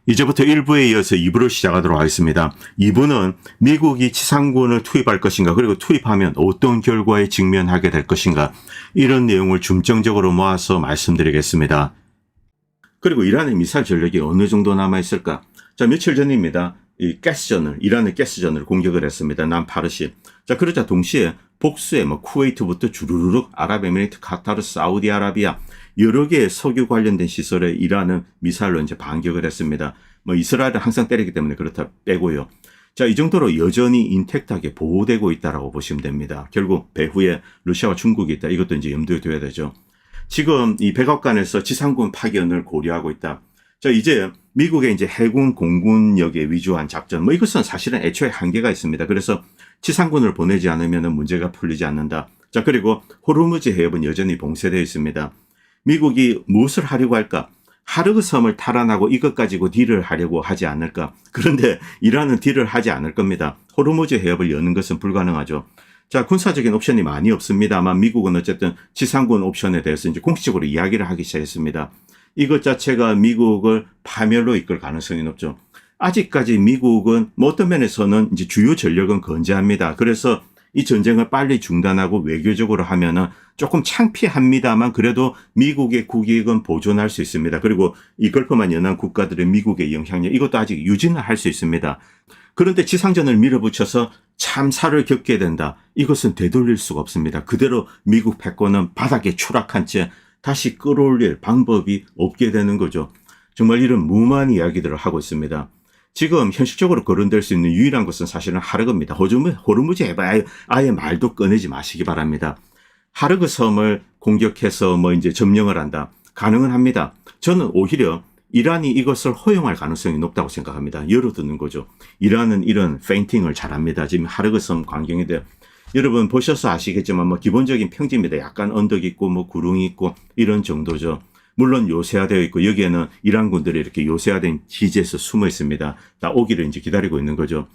이제부터 1부에 이어서 2부를 시작하도록 하겠습니다. 2부는 미국이 지상군을 투입할 것인가, 그리고 투입하면 어떤 결과에 직면하게 될 것인가, 이런 내용을 중점적으로 모아서 말씀드리겠습니다. 그리고 이란의 미사일 전력이 어느 정도 남아있을까? 자, 며칠 전입니다. 이란의 가스전을 공격을 했습니다. 남파르시. 자, 그러자 동시에 복수에 쿠웨이트부터 주르륵 아랍에미리트, 카타르, 사우디아라비아 여러 개의 석유 관련된 시설에 이란은 미사일로 이제 반격을 했습니다. 이스라엘은 항상 때리기 때문에 그렇다 빼고요. 자, 이 정도로 여전히 인택트하게 보호되고 있다라고 보시면 됩니다. 결국 배후에 러시아와 중국이 있다. 이것도 이제 염두에 둬야 되죠. 지금 이 백악관에서 지상군 파견을 고려하고 있다. 자, 이제 미국의 이제 해군 공군력에 위주한 작전, 이것은 사실은 애초에 한계가 있습니다. 그래서 지상군을 보내지 않으면 문제가 풀리지 않는다. 자, 그리고 호르무즈 해협은 여전히 봉쇄되어 있습니다. 미국이 무엇을 하려고 할까? 하르그 섬을 탈환하고 이것 가지고 딜을 하려고 하지 않을까? 그런데 이란은 딜을 하지 않을 겁니다. 호르무즈 해협을 여는 것은 불가능하죠. 자, 군사적인 옵션이 많이 없습니다만 미국은 어쨌든 지상군 옵션에 대해서 이제 공식적으로 이야기를 하기 시작했습니다. 이것 자체가 미국을 파멸로 이끌 가능성이 높죠. 아직까지 미국은 어떤 면에서는 이제 주요 전력은 건재합니다. 그래서 이 전쟁을 빨리 중단하고 외교적으로 하면은 조금 창피합니다만 그래도 미국의 국익은 보존할 수 있습니다. 그리고 이 걸프만 연한 국가들의 미국의 영향력, 이것도 아직 유지는 할 수 있습니다. 그런데 지상전을 밀어붙여서 참사를 겪게 된다. 이것은 되돌릴 수가 없습니다. 그대로 미국 패권은 바닥에 추락한 채 다시 끌어올릴 방법이 없게 되는 거죠. 정말 이런 무모한 이야기들을 하고 있습니다. 지금 현실적으로 거론될 수 있는 유일한 것은 사실은 하르그입니다. 호르무즈 해발 아예 말도 꺼내지 마시기 바랍니다. 하르그 섬을 공격해서 이제 점령을 한다. 가능은 합니다. 저는 오히려 이란이 이것을 허용할 가능성이 높다고 생각합니다. 열어두는 거죠. 이란은 이런 페인팅을 잘합니다. 지금 하르그 섬 광경인데 여러분 보셔서 아시겠지만 기본적인 평지입니다. 약간 언덕 있고 구릉이 있고 이런 정도죠. 물론 요새화되어 있고 여기에는 이란 군들이 이렇게 요새화된 기지에서 숨어 있습니다. 다 오기를 이제 기다리고 있는 거죠.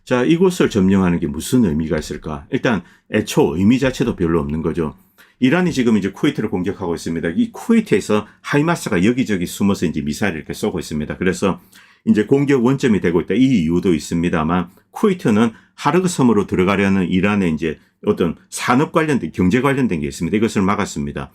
자, 이곳을 점령하는 게 무슨 의미가 있을까? 일단 애초 의미 자체도 별로 없는 거죠. 이란이 지금 이제 쿠웨이트를 공격하고 있습니다. 이 쿠웨이트에서 하이마스가 여기저기 숨어서 이제 미사일을 이렇게 쏘고 있습니다. 그래서 이제 공격 원점이 되고 있다. 이 이유도 있습니다만 쿠웨이트는 하르그 섬으로 들어가려는 이란의 이제 어떤 산업 관련된 경제 관련된 게 있습니다. 이것을 막았습니다.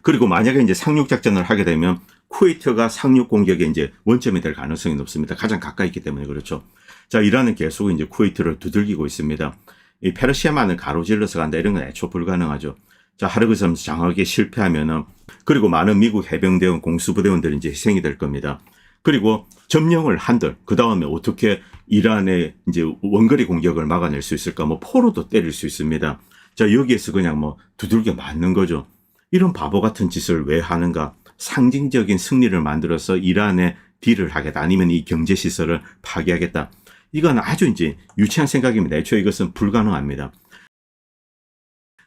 그리고 만약에 이제 상륙 작전을 하게 되면 쿠웨이트가 상륙 공격의 이제 원점이 될 가능성이 높습니다. 가장 가까이 있기 때문에 그렇죠. 자, 이란은 계속 이제 쿠웨이트를 두들기고 있습니다. 이 페르시아만을 가로질러서 간다 이런 건 애초 불가능하죠. 자, 하르그 섬 장악에 실패하면은 그리고 많은 미국 해병대원 공수부대원들이 이제 희생이 될 겁니다. 그리고 점령을 한들 그 다음에 어떻게 이란의 이제 원거리 공격을 막아낼 수 있을까? 포로도 때릴 수 있습니다. 자, 여기에서 그냥 두들겨 맞는 거죠. 이런 바보 같은 짓을 왜 하는가? 상징적인 승리를 만들어서 이란에 딜을 하겠다. 아니면 이 경제시설을 파괴하겠다. 이건 아주 이제 유치한 생각입니다. 애초에 이것은 불가능합니다.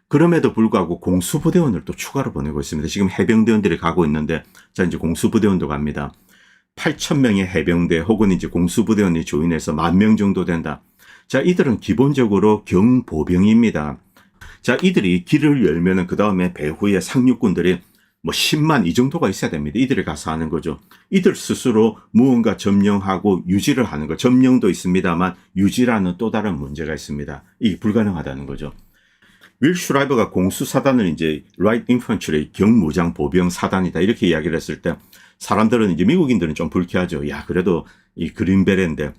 그럼에도 불구하고 공수부대원을 또 추가로 보내고 있습니다. 지금 해병대원들이 가고 있는데, 자, 이제 공수부대원도 갑니다. 8,000명의 해병대 혹은 이제 공수부대원이 조인해서 10,000명 정도 된다. 자, 이들은 기본적으로 경보병입니다. 자, 이들이 길을 열면은 그 다음에 배후에 상륙군들이 10만 이 정도가 있어야 됩니다. 이들이 가서 하는 거죠. 이들 스스로 무언가 점령하고 유지를 하는 거. 점령도 있습니다만 유지라는 또 다른 문제가 있습니다. 이게 불가능하다는 거죠. 윌 슈라이버가 공수사단을 이제 라이트 인펀트리 경무장 보병 사단이다 이렇게 이야기를 했을 때 사람들은 이제 미국인들은 좀 불쾌하죠. 야, 그래도 이 그린베레인데.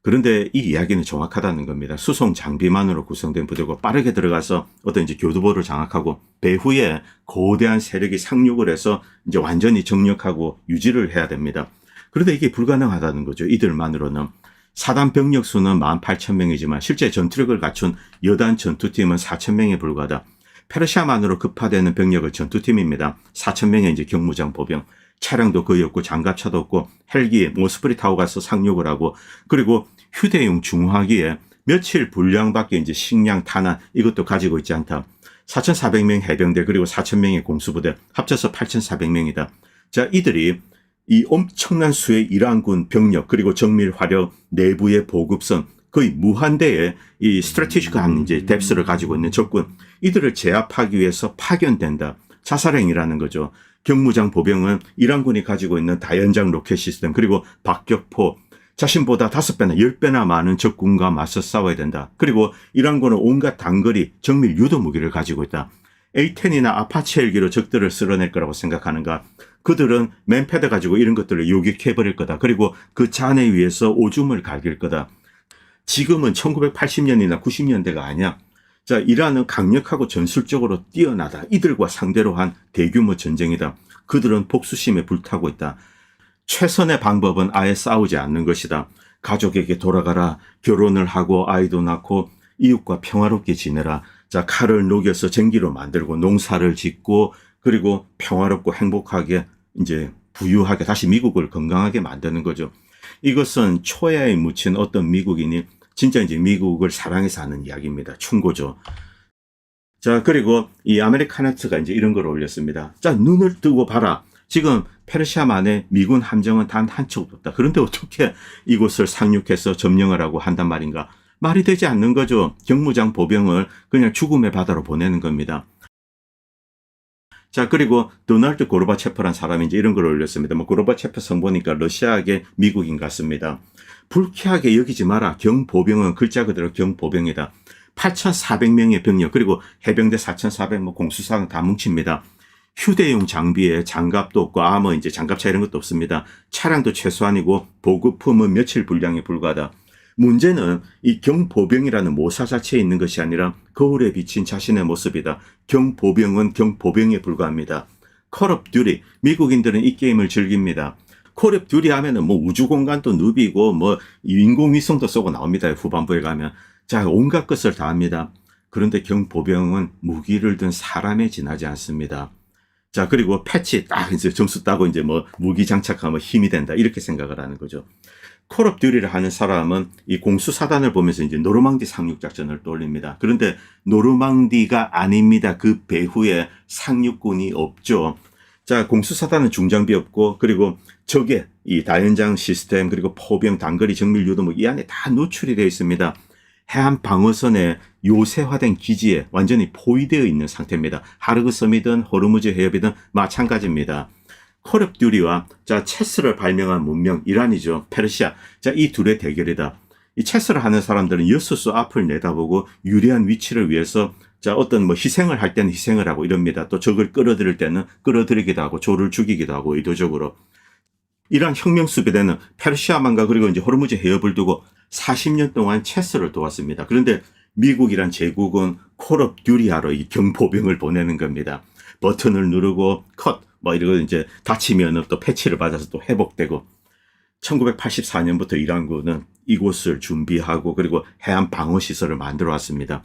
그런데 이 이야기는 정확하다는 겁니다. 수송 장비만으로 구성된 부대고 빠르게 들어가서 어떤 이제 교두보를 장악하고 배후에 거대한 세력이 상륙을 해서 이제 완전히 정력하고 유지를 해야 됩니다. 그런데 이게 불가능하다는 거죠. 이들만으로는. 사단 병력 수는 18,000명이지만 실제 전투력을 갖춘 여단 전투팀은 4,000명에 불과하다. 페르시아만으로 급파되는 병력을 전투팀입니다. 4,000명의 이제 경무장 보병. 차량도 거의 없고 장갑차도 없고 헬기에 모스프리 타고 가서 상륙을 하고 그리고 휴대용 중화기에 며칠 분량밖에 이제 식량, 탄환 이것도 가지고 있지 않다. 4,400명 해병대 그리고 4,000명의 공수부대 합쳐서 8,400명이다. 자, 이들이 이 엄청난 수의 이란군 병력 그리고 정밀 화력 내부의 보급선 거의 무한대의 이 스트래티지한 이제 뎁스를 가지고 있는 적군 이들을 제압하기 위해서 파견된다. 자살행위라는 거죠. 경무장 보병은 이란군이 가지고 있는 다연장 로켓 시스템 그리고 박격포 자신보다 5배나 10배나 많은 적군과 맞서 싸워야 된다. 그리고 이란군은 온갖 단거리 정밀 유도 무기를 가지고 있다. A-10이나 아파치 헬기로 적들을 쓸어낼 거라고 생각하는가? 그들은 맨패드 가지고 이런 것들을 요격해버릴 거다. 그리고 그 잔해 위에서 오줌을 갈길 거다. 지금은 1980년이나 90년대가 아니야. 자, 이란은 강력하고 전술적으로 뛰어나다. 이들과 상대로 한 대규모 전쟁이다. 그들은 복수심에 불타고 있다. 최선의 방법은 아예 싸우지 않는 것이다. 가족에게 돌아가라. 결혼을 하고 아이도 낳고 이웃과 평화롭게 지내라. 자, 칼을 녹여서 전기로 만들고 농사를 짓고 그리고 평화롭고 행복하게 이제 부유하게 다시 미국을 건강하게 만드는 거죠. 이것은 초야에 묻힌 어떤 미국인이 진짜 이제 미국을 사랑해서 하는 이야기입니다. 충고죠. 자, 그리고 이 아메리카네트가 이제 이런 걸 올렸습니다. 자, 눈을 뜨고 봐라. 지금 페르시아만에 미군 함정은 단 한 척도 없다. 그런데 어떻게 이곳을 상륙해서 점령을 하고 한단 말인가? 말이 되지 않는 거죠. 경무장 보병을 그냥 죽음의 바다로 보내는 겁니다. 자, 그리고 도널드 고르바체프란 사람이 이제 이런 걸 올렸습니다. 고르바체프 성 보니까 러시아계 미국인 같습니다. 불쾌하게 여기지 마라. 경보병은 글자 그대로 경보병이다. 8,400명의 병력 그리고 해병대 4,400 공수사관 다 뭉칩니다. 휴대용 장비에 장갑도 없고 아머 이제 장갑차 이런 것도 없습니다. 차량도 최소한이고 보급품은 며칠 분량에 불과하다. 문제는 이 경보병이라는 모사 자체에 있는 것이 아니라 거울에 비친 자신의 모습이다. 경보병은 경보병에 불과합니다. 콜 오브 듀티 미국인들은 이 게임을 즐깁니다. 콜 오브 듀티 하면은 우주공간도 누비고 인공위성도 쏘고 나옵니다. 후반부에 가면. 자, 온갖 것을 다 합니다. 그런데 경보병은 무기를 든 사람에 지나지 않습니다. 자, 그리고 패치 딱 이제 점수 따고 이제 무기 장착하면 힘이 된다. 이렇게 생각을 하는 거죠. 콜 오브 듀티를 하는 사람은 이 공수사단을 보면서 이제 노르망디 상륙작전을 떠올립니다. 그런데 노르망디가 아닙니다. 그 배후에 상륙군이 없죠. 자, 공수사단은 중장비 없고 그리고 적의 이 다연장 시스템 그리고 포병 단거리 정밀 유도 이 안에 다 노출이 되어 있습니다. 해안 방어선의 요새화된 기지에 완전히 포위되어 있는 상태입니다. 하르그 섬이든 호르무즈 해협이든 마찬가지입니다. 콜 오브 듀티와 자, 체스를 발명한 문명 이란이죠. 페르시아. 자, 이 둘의 대결이다. 이 체스를 하는 사람들은 여수수 앞을 내다보고 유리한 위치를 위해서 자, 어떤 희생을 할 때는 희생을 하고 이럽니다. 또 적을 끌어들일 때는 끌어들이기도 하고 조를 죽이기도 하고 의도적으로. 이란 혁명 수비대는 페르시아만과 그리고 이제 호르무즈 해협을 두고 40년 동안 체스를 도왔습니다. 그런데 미국이란 제국은 콜 오브 듀티 하러 이 경보병을 보내는 겁니다. 버튼을 누르고 컷 이러고 이제 다치면 또 패치를 받아서 또 회복되고 1984년부터 이란군은 이곳을 준비하고 그리고 해안 방어 시설을 만들어 왔습니다.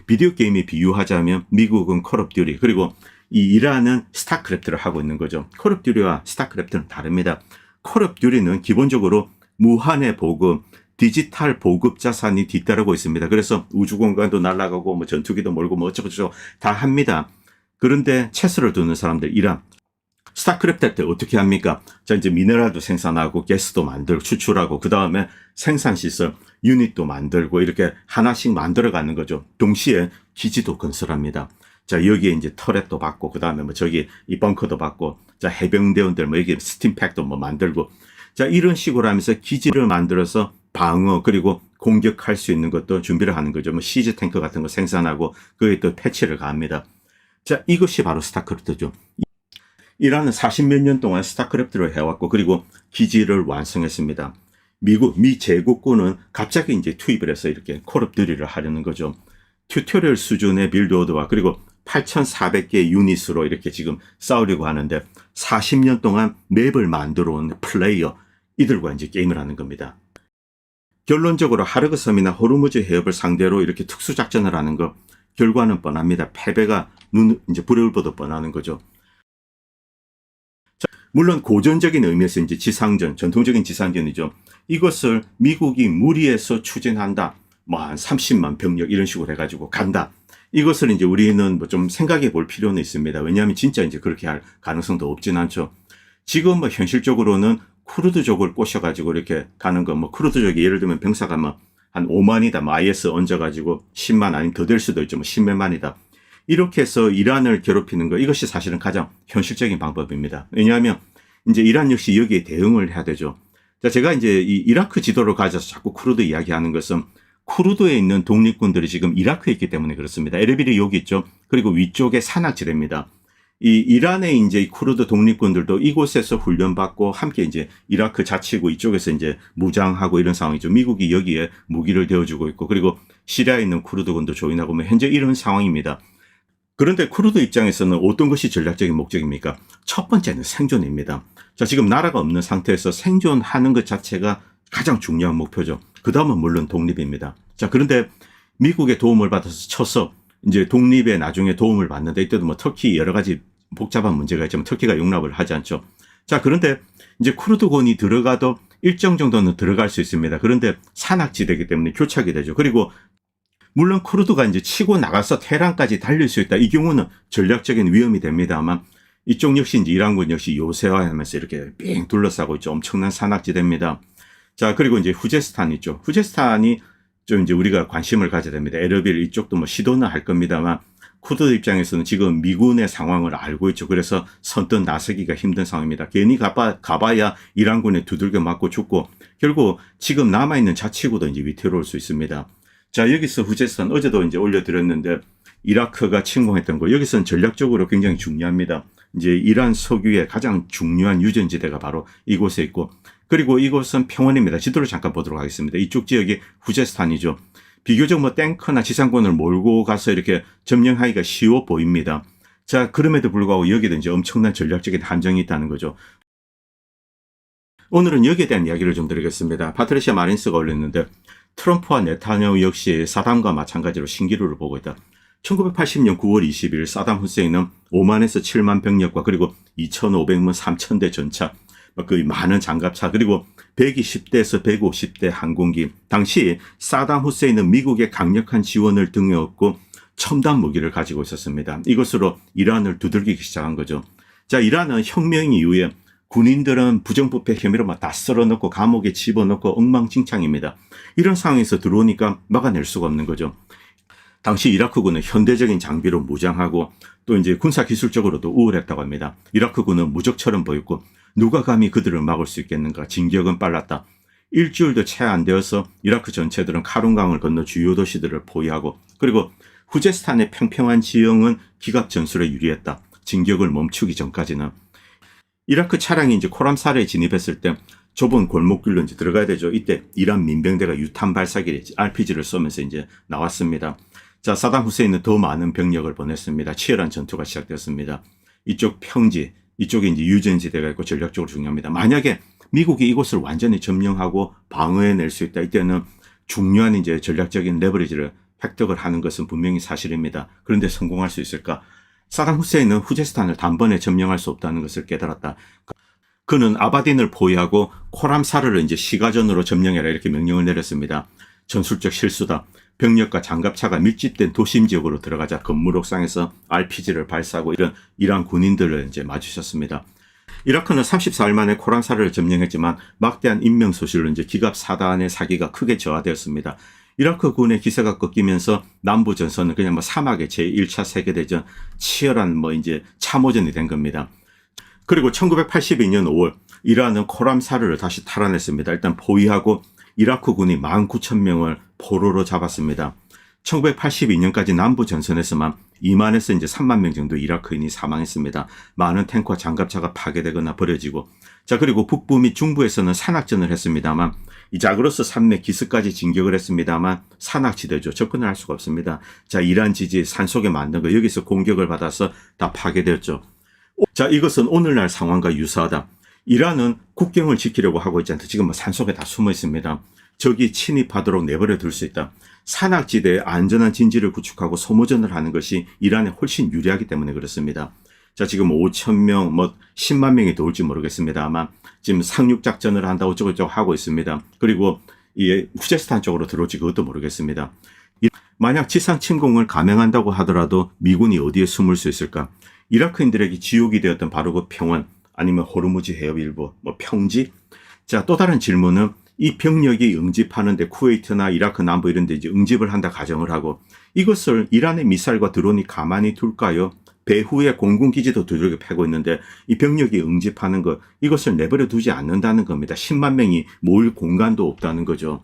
비디오 게임에 비유하자면 미국은 콜 오브 듀티 그리고 이 이란은 스타크래프트를 하고 있는 거죠. 콜 오브 듀티와 스타크래프트는 다릅니다. 콜 오브 듀티는 기본적으로 무한의 보급, 디지털 보급 자산이 뒤따르고 있습니다. 그래서 우주공간도 날아가고 전투기도 몰고 어쩌고저쩌고 다 합니다. 그런데 체스를 두는 사람들 이란 스타크래프트 할 때 어떻게 합니까? 자, 이제 미네랄도 생산하고 가스도 만들고 추출하고 그 다음에 생산시설 유닛도 만들고 이렇게 하나씩 만들어가는 거죠. 동시에 기지도 건설합니다. 자, 여기에 이제 터렛도 받고 그 다음에 저기 이 벙커도 받고 자, 해병대원들 여기 스팀팩도 만들고 자, 이런 식으로 하면서 기지를 만들어서 방어 그리고 공격할 수 있는 것도 준비를 하는 거죠. 시즈 탱크 같은 거 생산하고 거기에 또 패치를 가합니다. 자, 이것이 바로 스타크래프트죠. 이란은 40몇 년 동안 스타크래프트를 해왔고 그리고 기지를 완성했습니다. 미 제국군은 갑자기 이제 투입을 해서 이렇게 콜 오브 듀티를 하려는 거죠. 튜토리얼 수준의 빌드오드와 그리고 8,400개의 유닛으로 이렇게 지금 싸우려고 하는데 40년 동안 맵을 만들어 온 플레이어 이들과 이제 게임을 하는 겁니다. 결론적으로 하르그 섬이나 호르무즈 해협을 상대로 이렇게 특수작전을 하는 것 결과는 뻔합니다. 패배가 이제 불을 보듯 뻔하는 거죠. 자, 물론 고전적인 의미에서 이제 지상전, 전통적인 지상전이죠. 이것을 미국이 무리해서 추진한다. 한 30만 병력 이런 식으로 해가지고 간다. 이것을 이제 우리는 좀 생각해 볼 필요는 있습니다. 왜냐하면 진짜 이제 그렇게 할 가능성도 없진 않죠. 지금 현실적으로는 쿠르드족을 꼬셔가지고 이렇게 가는 거, 쿠르드족이 예를 들면 병사가 한 5만이다, IS 얹어가지고 10만 아니면 더 될 수도 있죠. 10몇만이다. 이렇게 해서 이란을 괴롭히는 거, 이것이 사실은 가장 현실적인 방법입니다. 왜냐하면 이제 이란 역시 여기에 대응을 해야 되죠. 자, 제가 이제 이 이라크 지도를 가져서 자꾸 쿠르드 이야기하는 것은 쿠르드에 있는 독립군들이 지금 이라크에 있기 때문에 그렇습니다. 에르빌이 여기 있죠. 그리고 위쪽에 산악지대입니다. 이 이란의 이제 이 쿠르드 독립군들도 이곳에서 훈련받고 함께 이제 이라크 자치구 이쪽에서 이제 무장하고 이런 상황이죠. 미국이 여기에 무기를 대어주고 있고, 그리고 시리아에 있는 쿠르드군도 조인하고 뭐 현재 이런 상황입니다. 그런데 쿠르드 입장에서는 어떤 것이 전략적인 목적입니까? 첫 번째는 생존입니다. 자, 지금 나라가 없는 상태에서 생존하는 것 자체가 가장 중요한 목표죠. 그 다음은 물론 독립입니다. 자, 그런데 미국의 도움을 받아서 쳐서 이제 독립에 나중에 도움을 받는데, 이때도 뭐 터키 여러 가지 복잡한 문제가 있지만 터키가 용납을 하지 않죠. 자, 그런데 이제 쿠르드군이 들어가도 일정 정도는 들어갈 수 있습니다. 그런데 산악지대이기 때문에 교착이 되죠. 그리고 물론 쿠르드가 이제 치고 나가서 테헤란까지 달릴 수 있다. 이 경우는 전략적인 위험이 됩니다만, 이쪽 역시 이제 이란군 역시 요새화하면서 이렇게 삥 둘러싸고 있죠. 엄청난 산악지대입니다. 자, 그리고 이제 후제스탄 있죠. 후제스탄이 좀 이제 우리가 관심을 가져야 됩니다. 에르빌 이쪽도 뭐 시도는 할 겁니다만, 쿠르드 입장에서는 지금 미군의 상황을 알고 있죠. 그래서 선뜻 나서기가 힘든 상황입니다. 괜히 가봐야 이란군에 두들겨 맞고 죽고, 결국 지금 남아있는 자치구도 이제 위태로울 수 있습니다. 자, 여기서 후제스탄 어제도 이제 올려드렸는데, 이라크가 침공했던 거, 여기서는 전략적으로 굉장히 중요합니다. 이제 이란 석유의 가장 중요한 유전지대가 바로 이곳에 있고, 그리고 이곳은 평원입니다. 지도를 잠깐 보도록 하겠습니다. 이쪽 지역이 후제스탄이죠. 비교적 뭐 탱크나 지상군을 몰고 가서 이렇게 점령하기가 쉬워 보입니다. 자, 그럼에도 불구하고 여기도 이제 엄청난 전략적인 한정이 있다는 거죠. 오늘은 여기에 대한 이야기를 좀 드리겠습니다. 파트리샤 마린스가 올렸는데, 트럼프와 네타냐후 역시 사담과 마찬가지로 신기루를 보고 있다. 1980년 9월 20일 사담 후세인은 5만에서 7만 병력과 그리고 2,500문 3,000대 전차, 그 많은 장갑차, 그리고 120대에서 150대 항공기. 당시 사담 후세인은 미국의 강력한 지원을 등에 업고 첨단 무기를 가지고 있었습니다. 이것으로 이란을 두들기기 시작한 거죠. 자, 이란은 혁명 이후에 군인들은 부정부패 혐의로 막 다 썰어넣고 감옥에 집어넣고 엉망진창입니다. 이런 상황에서 들어오니까 막아낼 수가 없는 거죠. 당시 이라크군은 현대적인 장비로 무장하고 또 이제 군사기술적으로도 우월했다고 합니다. 이라크군은 무적처럼 보였고, 누가 감히 그들을 막을 수 있겠는가. 진격은 빨랐다. 일주일도 채 안 되어서 이라크 전체들은 카룬강을 건너 주요 도시들을 포위하고, 그리고 후제스탄의 평평한 지형은 기갑 전술에 유리했다. 진격을 멈추기 전까지는. 이라크 차량이 이제 코람사르에 진입했을 때 좁은 골목길로 이제 들어가야 되죠. 이때 이란 민병대가 유탄 발사기 RPG를 쏘면서 이제 나왔습니다. 자, 사담 후세인은 더 많은 병력을 보냈습니다. 치열한 전투가 시작되었습니다. 이쪽 평지, 이쪽에 이제 유전지대가 있고 전략적으로 중요합니다. 만약에 미국이 이곳을 완전히 점령하고 방어해낼 수 있다. 이때는 중요한 이제 전략적인 레버리지를 획득을 하는 것은 분명히 사실입니다. 그런데 성공할 수 있을까? 사담 후세인은 후제스탄을 단번에 점령할 수 없다는 것을 깨달았다. 그는 아바딘을 포위하고 코람사르를 이제 시가전으로 점령해라 이렇게 명령을 내렸습니다. 전술적 실수다. 병력과 장갑차가 밀집된 도심 지역으로 들어가자 건물 옥상에서 RPG를 발사하고 이런 이란 군인들을 이제 마주쳤습니다. 이라크는 34일 만에 코람사르를 점령했지만 막대한 인명 소실로 이제 기갑 사단의 사기가 크게 저하되었습니다. 이라크 군의 기세가 꺾이면서 남부 전선은 그냥 뭐 사막의 제1차 세계대전 치열한 뭐 이제 참호전이 된 겁니다. 그리고 1982년 5월 이란은 코람사르를 다시 탈환했습니다. 일단 포위하고 이라크 군이 19,000명을 포로로 잡았습니다. 1982년까지 남부 전선에서만 2만에서 이제 3만 명 정도 이라크인이 사망했습니다. 많은 탱크와 장갑차가 파괴되거나 버려지고, 자, 그리고 북부 및 중부에서는 산악전을 했습니다만, 이 자그로스 산맥 기슭까지 진격을 했습니다만 산악지대죠. 접근을 할 수가 없습니다. 자, 이란 지지 산속에 만든 거 여기서 공격을 받아서 다 파괴되었죠. 자, 이것은 오늘날 상황과 유사하다. 이란은 국경을 지키려고 하고 있지 않다. 지금 뭐 산속에 다 숨어 있습니다. 적이 침입하도록 내버려 둘 수 있다. 산악지대에 안전한 진지를 구축하고 소모전을 하는 것이 이란에 훨씬 유리하기 때문에 그렇습니다. 자, 지금 5,000명, 뭐 10만 명이 더 올지 모르겠습니다. 아마 지금 상륙작전을 한다고 어쩌고저쩌고 하고 있습니다. 그리고 이 후제스탄 쪽으로 들어올지 그것도 모르겠습니다. 만약 지상 침공을 감행한다고 하더라도 미군이 어디에 숨을 수 있을까? 이라크인들에게 지옥이 되었던 바로 그 평원, 아니면 호르무즈 해협 일부, 뭐 평지? 자, 또 다른 질문은 이 병력이 응집하는데 쿠웨이트나 이라크 남부 이런 데 이제 응집을 한다 가정을 하고 이것을 이란의 미사일과 드론이 가만히 둘까요? 배후에 공군기지도 두들겨 패고 있는데 이 병력이 응집하는 것 이것을 내버려 두지 않는다는 겁니다. 10만 명이 모일 공간도 없다는 거죠.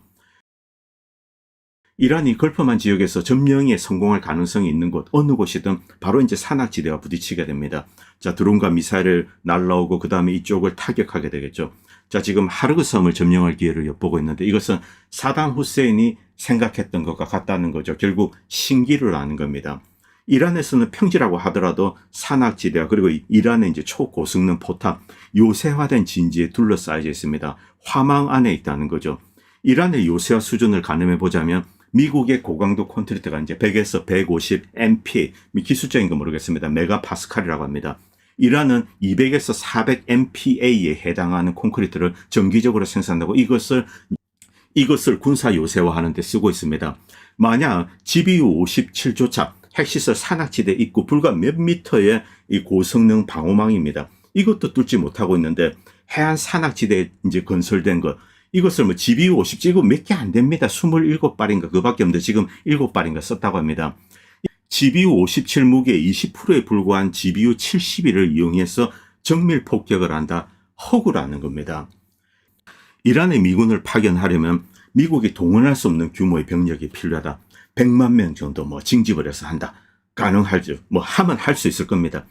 이란이 걸프만 지역에서 점령에 성공할 가능성이 있는 곳 어느 곳이든 바로 이제 산악지대와 부딪히게 됩니다. 자, 드론과 미사일을 날라오고 그 다음에 이쪽을 타격하게 되겠죠. 자, 지금 하르그 섬을 점령할 기회를 엿보고 있는데 이것은 사담 후세인이 생각했던 것과 같다는 거죠. 결국 신기를 아는 겁니다. 이란에서는 평지라고 하더라도 산악지대와 그리고 이란의 이제 초고성능 포탑, 요새화된 진지에 둘러싸여져 있습니다. 화망 안에 있다는 거죠. 이란의 요새화 수준을 가늠해 보자면 미국의 고강도 콘크리트가 이제 100에서 150 MPa, 기술적인 거 모르겠습니다. 메가파스칼이라고 합니다. 이란은 200에서 400 MPa에 해당하는 콘크리트를 정기적으로 생산하고 이것을 군사 요새화하는 데 쓰고 있습니다. 만약 GBU-57조차 핵시설 산악지대 입구 불과 몇 미터의 이 고성능 방호망입니다. 이것도 뚫지 못하고 있는데 해안 산악지대에 이제 건설된 것 이것을 뭐 GBU-57 이거 몇 개 안 됩니다. 27발인가 그밖에 없는데 지금 7발인가 썼다고 합니다. GBU-57 무게의 20%에 불과한 GBU-71을 이용해서 정밀 폭격을 한다. 허구라는 겁니다. 이란의 미군을 파견하려면 미국이 동원할 수 없는 규모의 병력이 필요하다. 100만 명 정도 뭐 징집을 해서 한다. 가능할죠. 뭐 하면 할 수 있을 겁니다.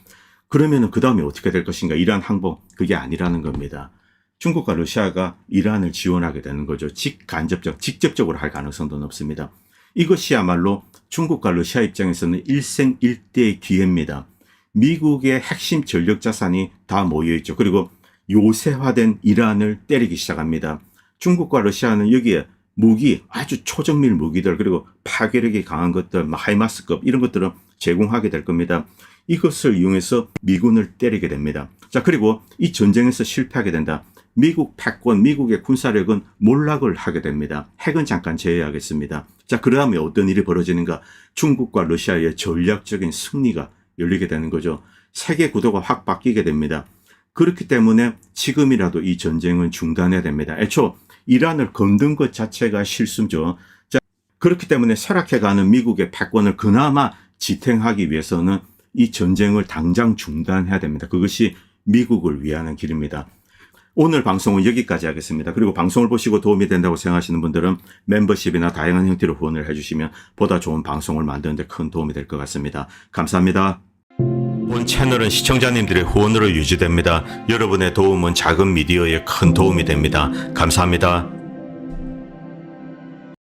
그러면은 그 다음에 어떻게 될 것인가? 이란 항복 그게 아니라는 겁니다. 중국과 러시아가 이란을 지원하게 되는 거죠. 직접적으로 할 가능성도 높습니다. 이것이야말로 중국과 러시아 입장에서는 일생일대의 기회입니다. 미국의 핵심 전력 자산이 다 모여있죠. 그리고 요새화된 이란을 때리기 시작합니다. 중국과 러시아는 여기에 무기, 아주 초정밀 무기들 그리고 파괴력이 강한 것들, 하이마스급 이런 것들을 제공하게 될 겁니다. 이것을 이용해서 미군을 때리게 됩니다. 자, 그리고 이 전쟁에서 실패하게 된다. 미국 패권, 미국의 군사력은 몰락을 하게 됩니다. 핵은 잠깐 제외하겠습니다. 자, 그 다음에 어떤 일이 벌어지는가? 중국과 러시아의 전략적인 승리가 열리게 되는 거죠. 세계 구도가 확 바뀌게 됩니다. 그렇기 때문에 지금이라도 이 전쟁은 중단해야 됩니다. 애초 이란을 건든 것 자체가 실수죠. 자, 그렇기 때문에 쇠락해가는 미국의 패권을 그나마 지탱하기 위해서는 이 전쟁을 당장 중단해야 됩니다. 그것이 미국을 위하는 길입니다. 오늘 방송은 여기까지 하겠습니다. 그리고 방송을 보시고 도움이 된다고 생각하시는 분들은 멤버십이나 다양한 형태로 후원을 해주시면 보다 좋은 방송을 만드는 데 큰 도움이 될 것 같습니다. 감사합니다. 본 채널은 시청자님들의 후원으로 유지됩니다. 여러분의 도움은 작은 미디어에 큰 도움이 됩니다. 감사합니다.